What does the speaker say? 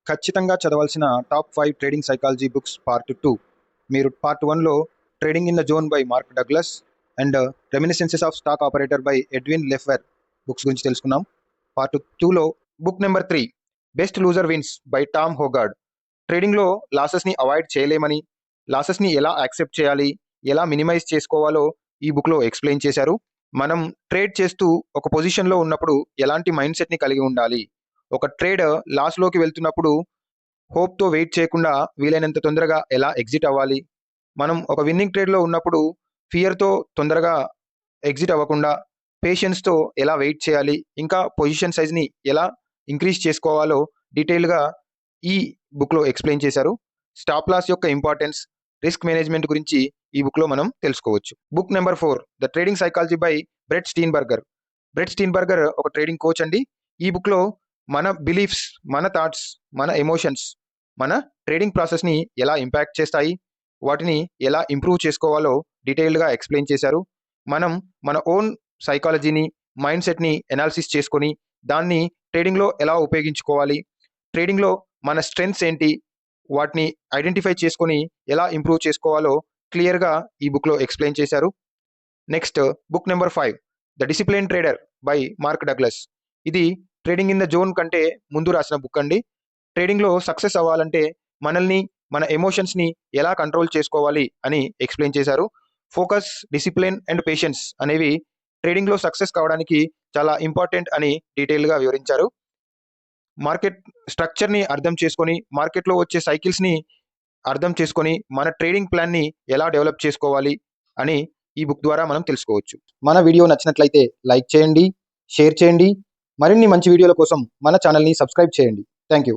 ఖచ్చితంగా చదవాల్సిన top 5 trading psychology books part 2. మీరు పార్ట్ 1లో trading in the zone by Mark Douglas and reminiscences of stock operator by Edwin Lefevre books గురించి తెలుసుకున్నాం. Part 2లో book number 3 best loser wins by Tom Hougaard. ట్రేడింగ్లో లాసెస్ని avoid చేయలేమని, లాసెస్ని ఎలా accept చేయాలి, ఎలా మినిమైజ్ చేసుకోవాలో ఈ బుక్లో ఎక్స్ప్లెయిన్ చేశారు. మనం ట్రేడ్ చేస్తూ ఒక పొజిషన్లో ఉన్నప్పుడు ఎలాంటి మైండ్ సెట్ని కలిగి ఉండాలి, ఒక ట్రేడర్ లాస్లోకి వెళ్తున్నప్పుడు హోప్తో వెయిట్ చేయకుండా వీలైనంత తొందరగా ఎలా ఎగ్జిట్ అవ్వాలి, మనం ఒక విన్నింగ్ ట్రేడ్లో ఉన్నప్పుడు ఫియర్తో తొందరగా ఎగ్జిట్ అవ్వకుండా పేషెన్స్తో ఎలా వెయిట్ చేయాలి, ఇంకా పొజిషన్ సైజ్ని ఎలా ఇంక్రీజ్ చేసుకోవాలో డీటెయిల్గా ఈ బుక్లో ఎక్స్ప్లెయిన్ చేశారు. స్టాప్ లాస్ యొక్క ఇంపార్టెన్స్, రిస్క్ మేనేజ్మెంట్ గురించి ఈ బుక్లో మనం తెలుసుకోవచ్చు. Book number 4 the trading psychology by Brett Steenbarger. Brett Steenbarger ఒక ట్రేడింగ్ కోచ్ అండి. ఈ బుక్లో మన బిలీఫ్స్, మన థాట్స్, మన ఎమోషన్స్ మన ట్రేడింగ్ ప్రాసెస్ని ఎలా ఇంపాక్ట్ చేస్తాయి, వాటిని ఎలా ఇంప్రూవ్ చేసుకోవాలో డీటెయిల్డ్గా ఎక్స్ప్లెయిన్ చేశారు. మనం మన ఓన్ సైకాలజీని, మైండ్ సెట్ని ఎనాలిసిస్ చేసుకొని దాన్ని ట్రేడింగ్లో ఎలా ఉపయోగించుకోవాలి, ట్రేడింగ్లో మన స్ట్రెంగ్త్స్ ఏంటి, వాటిని ఐడెంటిఫై చేసుకొని ఎలా ఇంప్రూవ్ చేసుకోవాలో క్లియర్గా ఈ బుక్లో ఎక్స్ప్లెయిన్ చేశారు. Next book number 5 the discipline trader by Mark Douglas. ఇది ట్రేడింగ్ ఇన్ ద జోన్ కంటే ముందు రాసిన బుక్ అండి. ట్రేడింగ్లో సక్సెస్ అవ్వాలంటే మనల్ని, మన ఎమోషన్స్ని ఎలా కంట్రోల్ చేసుకోవాలి అని ఎక్స్ప్లెయిన్ చేశారు. ఫోకస్, డిసిప్లిన్ అండ్ పేషెన్స్ అనేవి ట్రేడింగ్లో సక్సెస్ కావడానికి చాలా ఇంపార్టెంట్ అని డీటెయిల్గా వివరించారు. మార్కెట్ స్ట్రక్చర్ని అర్థం చేసుకొని, మార్కెట్లో వచ్చే సైకిల్స్ని అర్థం చేసుకొని మన ట్రేడింగ్ ప్లాన్ని ఎలా డెవలప్ చేసుకోవాలి అని ఈ బుక్ ద్వారా మనం తెలుసుకోవచ్చు. మన వీడియో నచ్చినట్లయితే లైక్ చేయండి, షేర్ చేయండి. మరిన్ని మంచి వీడియోల కోసం మన ఛానల్ని సబ్స్క్రైబ్ చేయండి. Thank you.